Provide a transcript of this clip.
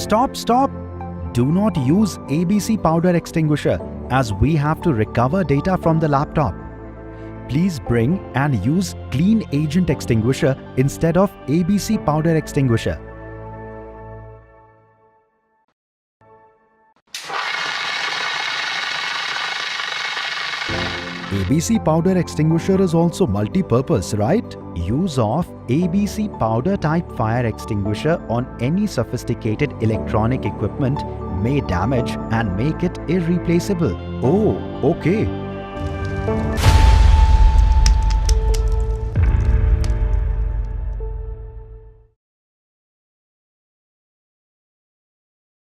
Stop! Do not use ABC powder extinguisher as we have to recover data from the laptop. Please bring and use clean agent extinguisher instead of ABC powder extinguisher. ABC powder extinguisher is also multi-purpose, right? Use of ABC powder type fire extinguisher on any sophisticated electronic equipment may damage and make it irreplaceable. Oh, okay.